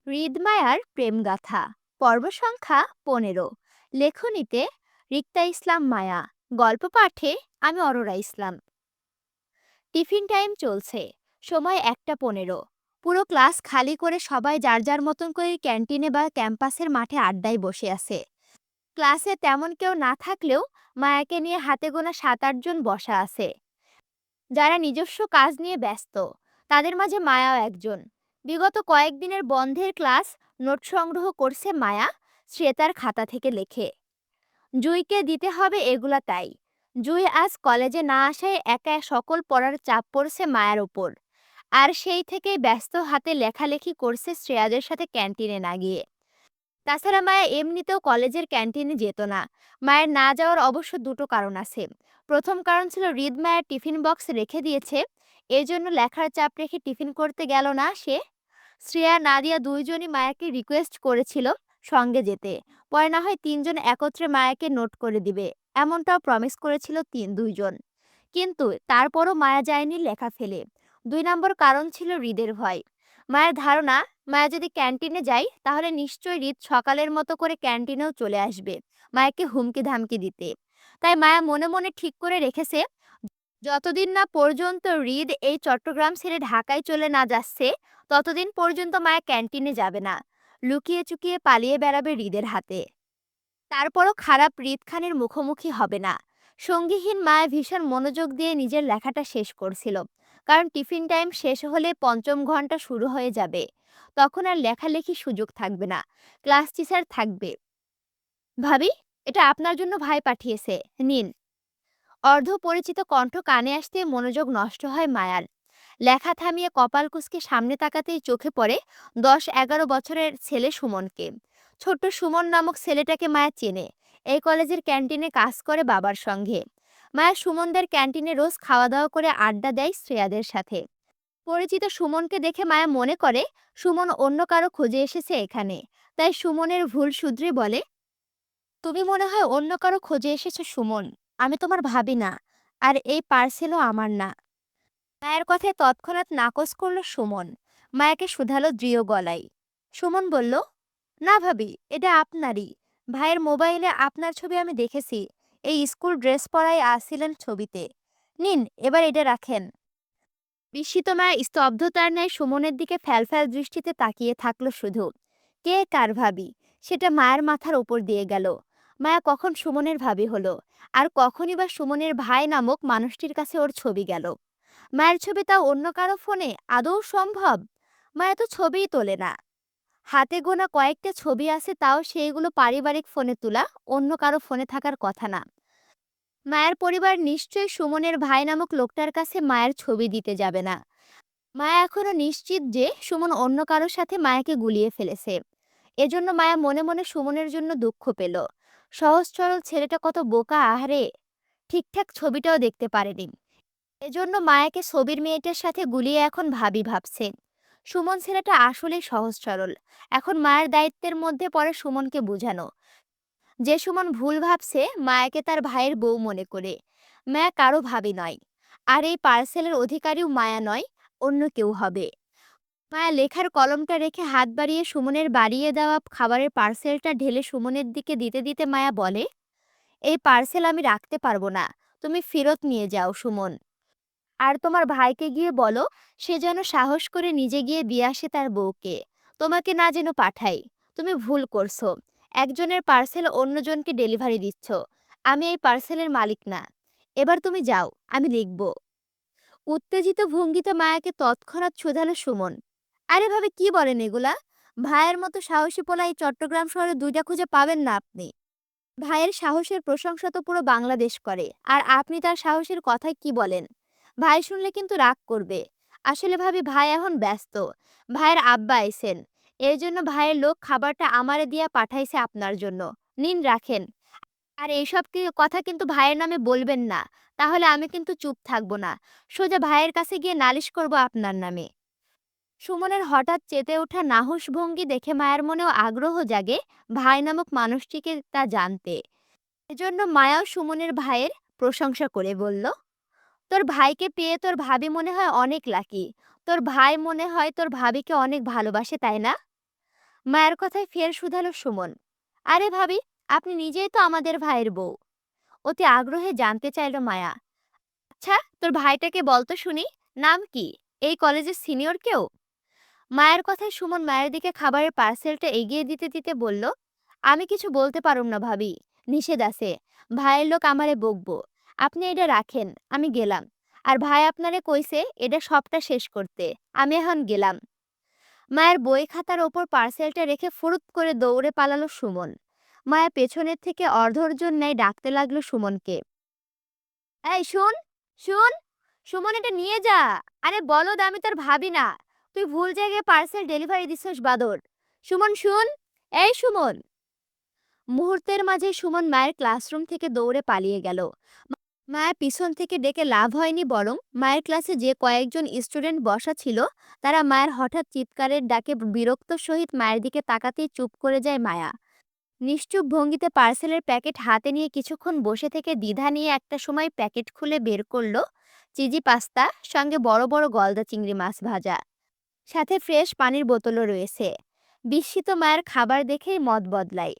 হৃদমায়ার প্রেমগাথা পর্ব সংখ্যা ১৫। লেখনীতে রিক্তা ইসলাম মায়া। গল্প পাঠে আমি অরোরা ইসলাম। টিফিন টাইম চলছে। সময় ১টা ১৫। পুরো ক্লাস খালি করে সবাই যার যার মতন করে ক্যান্টিনে বা ক্যাম্পাসের মাঠে আড্ডায় বসে আছে। ক্লাসে তেমন কেউ না থাকলেও মায়াকে নিয়ে হাতে গোনা ৭-৮ জন বসা আছে, যারা নিজস্ব কাজ নিয়ে ব্যস্ত। তাদের মাঝে মায়াও একজন। বিগত কয়েকদিনের বন্ধের ক্লাস নোট সংগ্রহ করছে মায়া। শ্বেতার খাতা থেকে লেখে, জুইকে দিতে হবে এগুলা তাই। জুই আজ কলেজে না আসায় একা সকল পড়ার চাপ পড়ছে মায়ার উপর। আর সেই থেকেই ব্যস্ত হাতে লেখালেখি করছে শ্রেয়াদের সাথে ক্যান্টিনে না গিয়ে। তাছাড়া মায়া এমনিতেও কলেজের ক্যান্টিনে যেত না। মায়ের না যাওয়ার অবশ্য দুটো কারণ আছে। প্রথম কারণ ছিল মায়ের টিফিন বক্স রেখে দিয়েছে, এজন্য লেখার চাপ রেখে টিফিন করতে গেল না সে। শ্রেয়া নাদিয়া দুইজনই মায়াকে রিকোয়েস্ট করেছিল সঙ্গে যেতে, পরে না হয় ৩ জন একত্রে মায়াকে নোট করে দিবে, এমনটাও প্রমিস করেছিল দুইজন। কিন্তু তারপরও মায়া যায়নি লেখা ফেলে। ২ নম্বর কারণ ছিল হৃদের ভয়। মায়ের ধারণা, মায়া যদি ক্যান্টিনে যায় তাহলে নিশ্চয়ই হৃদ সকালের মতো করে ক্যান্টিনেও চলে আসবে মায়াকে হুমকি ধামকি দিতে। তাই মায়া মনে মনে ঠিক করে রেখেছে, যতদিন না পর্যন্ত হৃদ এই চট্টগ্রাম ছেড়ে ঢাকায় চলে না যাচ্ছে, ততদিন পর্যন্ত মায়া ক্যান্টিনে যাবে না। লুকিয়ে চুকিয়ে পালিয়ে বেড়াবে হৃদের হাতে। তারপরও খারাপ হৃদ খানের মুখোমুখি হবে না। সঙ্গীহীন মায়া ভীষণ মনোযোগ দিয়ে নিজের লেখাটা শেষ করছিল, কারণ টিফিন টাইম শেষ হলে পঞ্চম ঘন্টা শুরু হয়ে যাবে। তখন আর লেখালেখি সুযোগ থাকবে না, ক্লাস টিচার থাকবে। ভাবি, এটা আপনার জন্য ভাই পাঠিয়েছে, নিন। অর্ধ পরিচিত কণ্ঠ কানে আসতে মনোযোগ নষ্ট হয় মায়ার। লেখা থামিয়ে কপাল কুঁচকে সামনে তাকাতেই চোখে পড়ে ১০-১১ বছরের ছেলে সুমনকে। ছোট্ট সুমন নামক ছেলেটাকে মায়া চেনে। এই কলেজের ক্যান্টিনে কাজ করে বাবার সঙ্গে। মায়া সুমনদের ক্যান্টিনে রোজ খাওয়া দাওয়া করে আড্ডা দেয় শ্রেয়াদের সাথে। পরিচিত সুমনকে দেখে মায়া মনে করে সুমন অন্য কারো খোঁজে এসেছে এখানে। তাই সুমনের ভুল শুধরে বলে, তুমি মনে হয় অন্য কারো খোঁজে এসেছো সুমন, আমি তোমার ভাবি না, আর এই পার্সেলও আমার না। মায়ের কথায় তৎক্ষণাৎ নাকচ করল সুমন। মায়াকে শুধালো দৃঢ় গলায়। সুমন বলল, না ভাবি, এটা আপনারই। ভাইয়ের মোবাইলে আপনার ছবি আমি দেখেছি, এই স্কুল ড্রেস পরাই আসছিলেন ছবিতে। নিন, এবার এটা রাখেন। বিস্মিত মায়া স্তব্ধতার ন্যায় সুমনের দিকে ফ্যালফ্যাল দৃষ্টিতে তাকিয়ে থাকলো শুধু। কে কার ভাবি, সেটা মায়ের মাথার উপর দিয়ে গেল। মায়া কখন সুমনের ভাবি হলো, আর কখনই বা সুমনের ভাই নামক মানুষটির কাছে ওর ছবি গেল। মায়ের ছবি তাও অন্য কারো ফোনে আদৌ সম্ভব? মায়া তো ছবিই তোলে না। হাতে গোনা কয়েকটা ছবি আছে, তাও সেইগুলো পারিবারিক ফোনে তোলা, অন্য কারো ফোনে থাকার কথা না। মায়ের পরিবার নিশ্চয়ই সুমনের ভাই নামক লোকটার কাছে মায়ের ছবি দিতে যাবে না। মায়া এখনো নিশ্চিত যে সুমন অন্য কারোর সাথে মায়াকে গুলিয়ে ফেলেছে। এজন্য মায়া মনে মনে সুমনের জন্য দুঃখ পেল। সহজ সরল ছেলেটা কত বোকা, আহারে, ঠিকঠাক ছবিটাও দেখতে পারেনি। এজন্য মায়াকে ছবির মেয়েটার সাথে গুলিয়ে এখন ভাবি ভাবছে। সুমন ছেলেটা আসলেই সহজ সরল। এখন মায়ের দায়িত্বের মধ্যে পড়ে সুমনকে বোঝানো, যে সুমন ভুল ভাবছে মায়াকে তার ভাইয়ের বউ মনে করে। মায়া কারো ভাবি নয়, আর এই পার্সেলের অধিকারীও মায়া নয়, অন্য কেউ হবে। মায়া লেখার কলমটা রেখে হাত বাড়িয়ে সুমনের বাড়িয়ে দেওয়া খাবারের পার্সেলটা ঢেলে সুমনের দিকে দিতে দিতে মায়া বলে, এই পার্সেল আমি রাখতে পারবো না, তুমি ফেরত নিয়ে যাও সুমন। আর তোমার ভাইকে গিয়ে বলো সে যেন সাহস করে নিজে গিয়ে দিয়ে আসে তার বউকে, তোমাকে না যেন পাঠাই। তুমি ভুল করছো, একজনের পার্সেল অন্যজনকে ডেলিভারি দিচ্ছ। আমি এই পার্সেলের মালিক না। এবার তুমি যাও, আমি লিখব। উত্তেজিত ভঙ্গিতে মায়াকে তৎক্ষণাৎ শোধালো সুমন। আরে ভাবে কি বলেন এগুলা? ভাইয়ের মতো সাহসী পোলা এই চট্টগ্রাম শহরে দুইটা খুঁজে পাবেন না আপনি। ভাইয়ের সাহসের প্রশংসা তো পুরো বাংলাদেশ করে, আর আপনি তার সাহসের কথায় কি বলেন? ভাই শুনলে কিন্তু রাগ করবে। আসলে ভাবি, ভাই এখন ব্যস্ত। ভাইয়ের আব্বা আইছেন, এই জন্য ভাইয়ের লোক খাবারটা আমারে দিয়া পাঠাইছে আপনার জন্য। নিন, রাখেন। আর এইসব কথা কিন্তু ভাইয়ের নামে বলবেন না, তাহলে আমি কিন্তু চুপ থাকবো না। সোজা ভাইয়ের কাছে গিয়ে নালিশ করব আপনার নামে। সুমনের হঠাৎ চেতে ওঠা নাহুস ভঙ্গি দেখে মায়ের মনেও আগ্রহ জাগে ভাই নামক মানুষটিকে তা জানতে। এজন্য মায়াও সুমনের ভাইয়ের প্রশংসা করে বলল, তোর ভাইকে পেয়ে তোর ভাবি মনে হয় অনেক লাকি। তোর ভাই মনে হয় তোর ভাবিকে অনেক ভালোবাসে, তাই না? মায়ের কথায় ফের শুধালো সুমন। আরে ভাবি, আপনি নিজেই তো আমাদের ভাইয়ের বউ। অতি আগ্রহে জানতে চাইল মায়া। আচ্ছা, তোর ভাইটাকে বলতো শুনি, নাম কি? এই কলেজের সিনিয়র কেউ? মায়ের কথায় সুমন মায়ের দিকে খাবারের পার্সেলটা এগিয়ে দিতে দিতে বলল, আমি কিছু বলতে পারুম না ভাবি, নিষেধ আছে। ভাইয়ের লোক আমারে বকবো। আপনি এটা রাখেন, আমি গেলাম। আর ভাই আপনারে কইছে এটা সবটা শেষ করতে। আমি এখন গেলাম। মায়ের বই খাতার ওপর পার্সেলটা রেখে ফুরুত করে দৌড়ে পালালো সুমন। মায়া পেছনের থেকে অর্ধর্জন ন্যায় ডাকতে লাগলো সুমনকে। এই শুন, শুন, সুমন এটা নিয়ে যা। আরে বলদ, আমি তোর ভাবি না। তুই ভুল জায়গায় পার্সেল ডেলিভারি দিছস বাদর। সুমন শুন, এই সুমন। মুহূর্তের মাঝে সুমন মায়ের ক্লাসরুম থেকে দৌড়ে পালিয়ে গেল। মায়া পিছন থেকে ডেকে লাভ হয়নি, বরং মায়ের ক্লাসে যে কয়েকজন স্টুডেন্ট বসা ছিল তারা মায়ের হঠাৎ চিৎকারের ডাকে বিরক্ত সহিত মায়ের দিকে তাকাতেই চুপ করে যায় মায়া। নিশ্চুপ ভঙ্গিতে পার্সেলের প্যাকেট হাতে নিয়ে কিছুক্ষণ বসে থেকে দ্বিধা নিয়ে একটা সময় প্যাকেট খুলে বের করলো চিজি পাস্তা, সঙ্গে বড় বড় গলদা চিংড়ি মাছ ভাজা, সাথে ফ্রেশ পানির বোতলও রয়েছে। বিস্মিত মায়ের খাবার দেখেই মত বদলায়।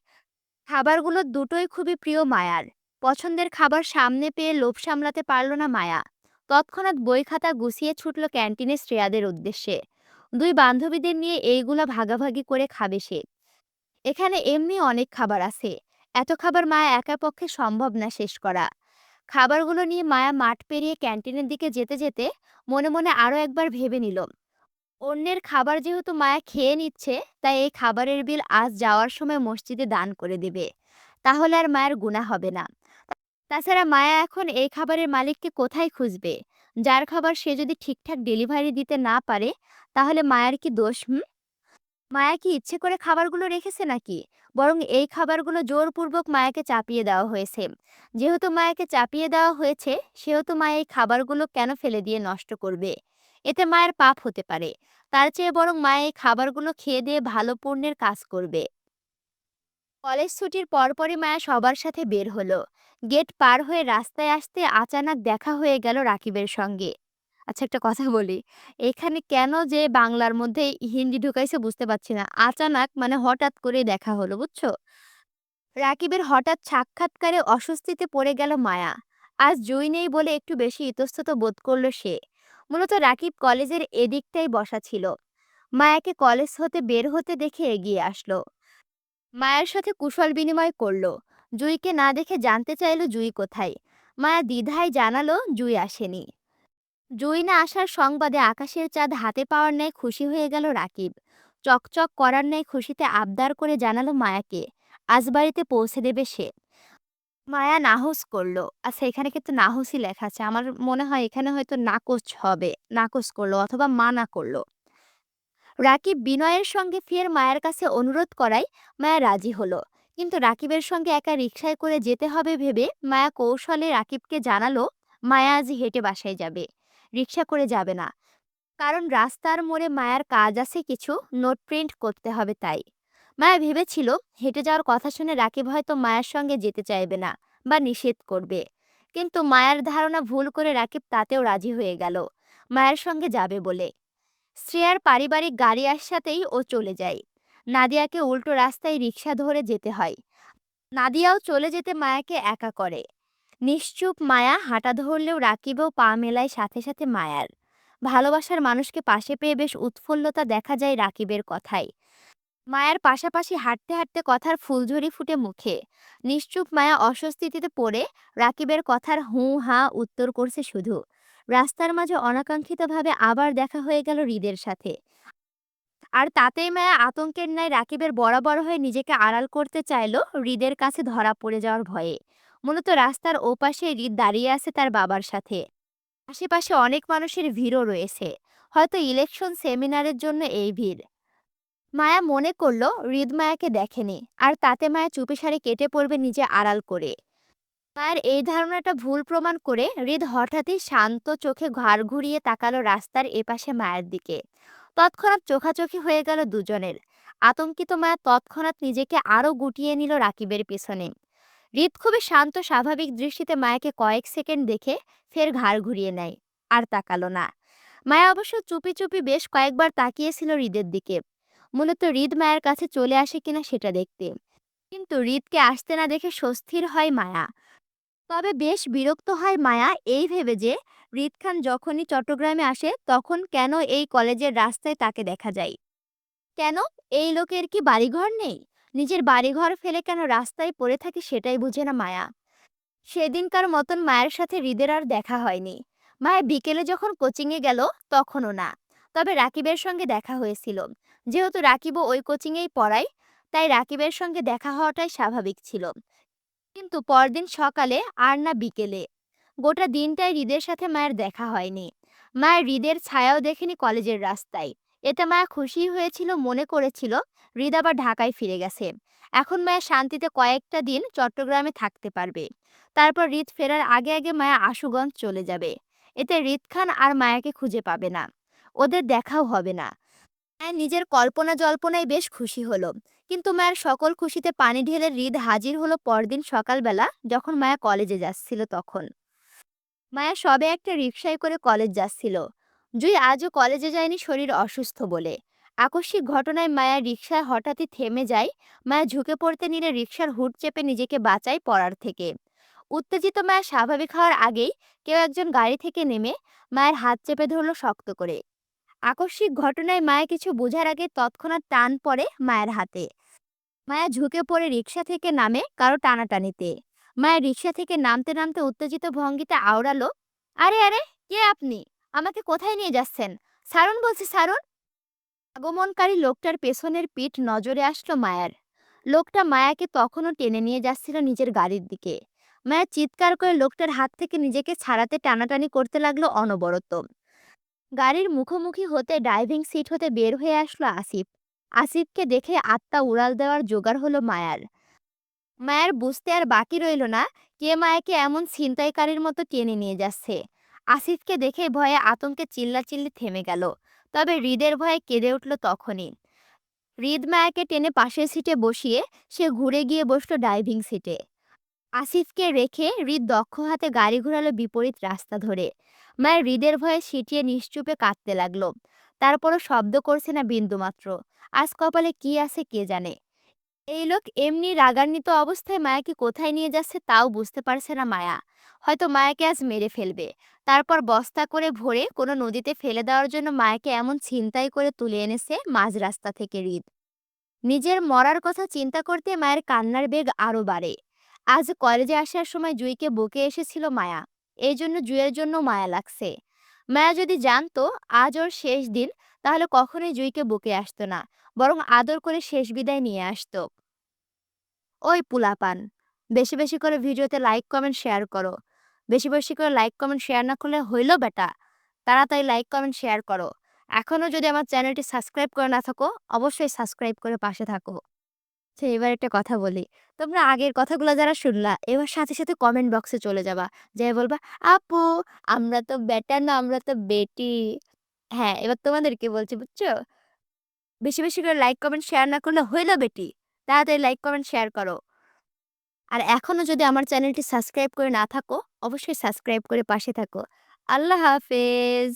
খাবারগুলো দুটোই খুবই প্রিয় মায়ার। পছন্দের খাবার সামনে পেয়ে লোভ সামলাতে পারল না মায়া। তৎক্ষণাৎ বই খাতা গুছিয়ে ছুটল ক্যান্টিনে শ্রেয়াদের উদ্দেশ্যে। দুই বান্ধবীদের নিয়ে এইগুলা ভাগাভাগি করে খাবে সে। এখানে এমনি অনেক খাবার আছে। এত খাবার মায়া একা পক্ষে সম্ভব না শেষ করা। খাবারগুলো নিয়ে মায়া মাঠ পেরিয়ে ক্যান্টিনের দিকে যেতে যেতে মনে মনে আরো একবার ভেবে নিল, অন্যের খাবার যেহেতু মায়া খেয়ে নিচ্ছে, তাই এই খাবারের বিল আজ যাওয়ার সময় মসজিদে দান করে দিবে। তাহলে আর মায়ের গুনাহ হবে না। তাছাড়া মায়া এখন এই খাবারের মালিককে কোথায় খুঁজবে? যার খাবার সে যদি ঠিকঠাক ডেলিভারি দিতে না পারে, তাহলে মায়ের কি দোষ? মায়া কি ইচ্ছে করে খাবারগুলো রেখেছে নাকি? বরং এই খাবারগুলো জোরপূর্বক মায়াকে চাপিয়ে দেওয়া হয়েছে। যেহেতু মায়াকে চাপিয়ে দেওয়া হয়েছে, সেহেতু মায়া এই খাবারগুলো কেন ফেলে দিয়ে নষ্ট করবে? এতে মায়ের পাপ হতে পারে। তার চেয়ে বরং মায়া এই খাবারগুলো খেয়ে দিয়ে ভালো পুণ্যের কাজ করবে। কলেজ ছুটির পরপরই মায়া সবার সাথে বের হলো। গেট পার হয়ে রাস্তায় আসতে আচানক দেখা হয়ে গেল রাকিবের সঙ্গে। আচ্ছা, একটা কথা বলি। এখানে কেন যে বাংলার মধ্যে হিন্দি ঢুকাইছে বুঝতে পারছি না। আচানক মানে হঠাৎ করে দেখা হলো, বুঝছো? রাকিবের হঠাৎ সাক্ষাৎকারে অস্বস্তিতে পড়ে গেল মায়া। আজ জুই নেই বলে একটু বেশি ইতস্তত বোধ করলো সে। মূলত রাকিব কলেজের এদিকটাই বসা ছিল। মায়াকে কলেজ হতে বের হতে দেখে এগিয়ে আসলো। মায়ের সাথে কুশল বিনিময় করলো। জুইকে না দেখে জানতে চাইলো জুই কোথায়। মায়া দ্বিধায় জানালো জুই আসেনি। জুই না আসার সংবাদে আকাশের চাঁদ হাতে পাওয়ার ন্যায় খুশি হয়ে গেল রাকিব। চকচক করার ন্যায় খুশিতে আবদার করে জানালো মায়াকে আজ বাড়িতে পৌঁছে দেবে সে। মায়া নাহস করলো। আচ্ছা, এখানে কিন্তু নাহসই লেখা আছে, আমার মনে হয় এখানে হয়তো নাকচ হবে। নাকচ করলো অথবা মানা করলো। রাকিব বিনয়ের সঙ্গে ফের মায়ের কাছে অনুরোধ করায় মায়া রাজি হলো। কিন্তু রাকিবের সঙ্গে একা রিকশায় করে যেতে হবে ভেবে মায়া কৌশলে রাকিবকে জানালো মায়া আজ হেঁটে বাসায় যাবে, রিকশা করে যাবে না। কারণ রাস্তার মোড়ে মায়ার কাজ আছে কিছু, নোট প্রিন্ট করতে হবে তাই। মায়া ভেবেছিল হেঁটে যাওয়ার কথা শুনে রাকিব হয়তো মায়ের সঙ্গে যেতে চাইবে না বা নিষেধ করবে। কিন্তু মায়ার ধারণা ভুল করে রাকিব তাতেও রাজি হয়ে গেল মায়ের সঙ্গে যাবে বলে। শ্রেয়ার পারিবারিক গাড়ি আসাতেই ও চলে যায়। নাদিয়াকে উল্টো রাস্তায় রিকশা ধরে যেতে হয়। নাদিয়াও চলে যেতে মায়াকে একা করে। নিশ্চুপ মায়া হাঁটা ধরলেও রাকিবও পা মেলায় সাথে সাথে মায়ার। ভালোবাসার মানুষকে পাশে পেয়ে বেশ উৎফুল্লতা দেখা যায় রাকিবের কথায়। মায়ার পাশাপাশি হাঁটতে হাঁটতে কথার ফুলঝুরি ফুটে মুখে। নিশ্চুপ মায়া অস্বস্তিতে পড়ে রাকিবের কথার হুঁ হাঁ উত্তর করছে শুধু। রাস্তার মাঝে অনাকাঙ্ক্ষিতভাবে আবার দেখা হয়ে গেল হৃদের সাথে। আর তাতেই মায়া আতঙ্কের ন্যায় রাকিবের বরাবর হয়ে নিজেকে আড়াল করতে চাইলো হৃদের কাছে ধরা পড়ে যাওয়ার ভয়ে। মূলত রাস্তার ওপাশে হৃদ দাঁড়িয়ে আছে তার বাবার সাথে। আশেপাশে অনেক মানুষের ভিড়ও রয়েছে। হয়তো ইলেকশন সেমিনারের জন্য এই ভিড়। মায়া মনে করলো হৃদ মায়াকে দেখেনি, আর তাতে মায়া চুপিসারে কেটে পড়বে নিজে আড়াল করে। মায়ের এই ধারণাটা ভুল প্রমাণ করে হৃদ হঠাৎই শান্ত চোখে ঘাড় ঘুরিয়ে তাকালো রাস্তার এপাশে মায়ের দিকে। তৎক্ষণাৎ চোখাচোখি হয়ে গেল দুজনের। আতঙ্কিত মায়া তৎক্ষণাৎ নিজেকে আরো গুটিয়ে নিল রাকিবের পিছনে। হৃদ খুবই শান্ত স্বাভাবিক দৃষ্টিতে মায়াকে কয়েক সেকেন্ড দেখে ফের ঘাড় ঘুরিয়ে নেয়। আর তাকালো না। মায়া অবশ্য চুপি চুপি বেশ কয়েকবার তাকিয়েছিল হৃদের দিকে। মূলত হৃদ মায়ার কাছে চলে আসে কিনা সেটা দেখতে। কিন্তু হৃদকে আসতে না দেখে স্বস্তির হয় মায়া। তবে বেশ বিরক্ত হয় মায়া এই ভেবে যে হৃদ খান যখনই চট্টগ্রামে আসে তখন কেন এই কলেজের রাস্তায় তাকে দেখা যায়। কেন? এই লোকের কি বাড়িঘর নেই? নিজের বাড়িঘর ফেলে কেন রাস্তায় পড়ে থাকে সেটাই বুঝে না মায়া। সেদিনকার মতন মায়ের সাথে হৃদের আর দেখা হয়নি। মায়া বিকেলে যখন কোচিংয়ে গেল তখনও না। তবে রাকিবের সঙ্গে দেখা হয়েছিল। যেহেতু রাকিবও ওই কোচিংয়েই পড়ায়, তাই রাকিবের সঙ্গে দেখা হওয়াটাই স্বাভাবিক ছিল। কিন্তু পরদিন সকালে আর না বিকেলে, গোটা দিনটাই হৃদের সাথে মায়ের দেখা হয়নি। মায়ের হৃদের ছায়াও দেখেনি কলেজের রাস্তায়। এতে মায়া খুশি হয়েছিল, মনে করেছিল হৃদ আবার ঢাকায় ফিরে গেছে। এখন মায়া শান্তিতে কয়েকটা দিন চট্টগ্রামে থাকতে পারবে। তারপর হৃদ ফেরার আগে আগে মায়া আশুগঞ্জ চলে যাবে। এতে হৃদ খান আর মায়াকে খুঁজে পাবে না, ওদের দেখাও হবে না। মায়া নিজের কল্পনা জল্পনায় বেশ খুশি হলো। কিন্তু মায়ের সকল খুশিতে পানি ঢেলে হৃদ হাজির হলো পরদিন সকালবেলা, যখন মায়া কলেজে যাচ্ছিল তখন। মায়া সবে একটা রিকশায় করে কলেজ যাচ্ছিল। জুই আজও কলেজে যায়নি শরীর অসুস্থ বলে। আকস্মিক ঘটনায় মায়া রিকশা হঠাৎই থেমে যায়। মায়া ঝুঁকে পড়তে নিলে রিকশার হুড চেপে নিজেকে বাঁচায় পড়ার থেকে। উত্তেজিত মায়া স্বাভাবিক হওয়ার আগেই কেউ একজন গাড়ি থেকে নেমে মায়ের হাত চেপে ধরল শক্ত করে। আকস্মিক ঘটনায় মায়া কিছু বোঝার আগে তৎক্ষণাৎ টান পড়ে মায়ের হাতে। মায়া ঝুঁকে পড়ে রিকশা থেকে নামে কারো টানাটানিতে। মায়া রিকশা থেকে নামতে নামতে উত্তেজিত ভঙ্গিতে আওড়ালো, আরে আরে, কে আপনি? আমাকে কোথায় নিয়ে যাচ্ছেন? ছাড়ুন বলছি, ছাড়ুন। আগমনকারী লোকটার পেছনের পিঠ নজরে আসলো মায়ার। লোকটা মায়াকে তখনও টেনে নিয়ে যাচ্ছিল নিজের গাড়ির দিকে। মায়া চিৎকার করে লোকটার হাত থেকে নিজেকে ছাড়াতে টানাটানি করতে লাগলো অনবরত। গাড়ির মুখোমুখি হতে ড্রাইভিং সিট হতে বের হয়ে আসলো আসিফ। আসিফকে দেখে আত্মা উড়াল দেওয়ার জোগাড় হলো মায়ার। মায়ের বুঝতে আর বাকি রইল না কে মায়াকে এমন ছিনতাইকারীর মতো টেনে নিয়ে যাচ্ছে। আসিফকে দেখে ভয়ে আতঙ্কে চিল্লাচিল্লি থেমে গেল। তবে হৃদের ভয়ে কেঁদে উঠল তখনই। হৃদ মায়াকে টেনে পাশের সিটে বসিয়ে সে ঘুরে গিয়ে বসলো ড্রাইভিং সিটে। আসিফকে রেখে হৃদ দক্ষ হাতে গাড়ি ঘোরালো বিপরীত রাস্তা ধরে। মায়ের হৃদের ভয়ে সিটিয়ে নিশ্চুপে কাঁদতে লাগলো। তারপরও শব্দ করছে না বিন্দুমাত্র। আজ কপালে কি আছে কে জানে। এই লোক এমনি রাগান্বিত অবস্থায় মায়াকে কোথায় নিয়ে যাচ্ছে তাও বুঝতে পারছে না মায়া। হয়তো মায়াকে আজ মেরে ফেলবে। তারপর বস্তা করে ভরে কোনো নদীতে ফেলে দেওয়ার জন্য মায়াকে এমন ছিনতাই করে তুলে এনেছে মাঝ রাস্তা থেকে হৃদ। নিজের মরার কথা চিন্তা করতে মায়ের কান্নার বেগ আরো বাড়ে। আজ কলেজে আসার সময় জুইকে বকে এসেছিল মায়া। এই জন্য জুইয়ের জন্য মায়া লাগছে। মায়া যদি জানতো আজ ওর শেষ দিন, তাহলে কখনোই জুইকে বকে আসতো না, বরং আদর করে শেষ বিদায় নিয়ে আসতো। ওই পুলাপান, বেশি বেশি করে ভিডিওতে লাইক কমেন্ট শেয়ার করো। বেশি বেশি করে লাইক কমেন্ট শেয়ার না করলে হইল বেটা। তাড়াতাড়ি লাইক কমেন্ট শেয়ার করো। এখনো যদি আমার চ্যানেলটি সাবস্ক্রাইব করে না থাকো, অবশ্যই সাবস্ক্রাইব করে পাশে থাকো। আচ্ছা, এবার একটা কথা বলি। তোমরা আগের কথাগুলো যারা শুনলা, এবার সাথে সাথে কমেন্ট বক্সে চলে যাবা। যেয়ে বলবা, আপু আমরা তো বেটা না, আমরা তো বেটি। হ্যাঁ, এবার তোমাদেরকে বলছি, বুঝছো? বেশি বেশি করে লাইক কমেন্ট শেয়ার না করলে হইল বেটি। তাড়াতাড়ি লাইক কমেন্ট শেয়ার করো। আর এখনো যদি আমার চ্যানেলটি সাবস্ক্রাইব করে না থাকো, অবশ্যই সাবস্ক্রাইব করে পাশে থাকো। আল্লাহ হাফেজ।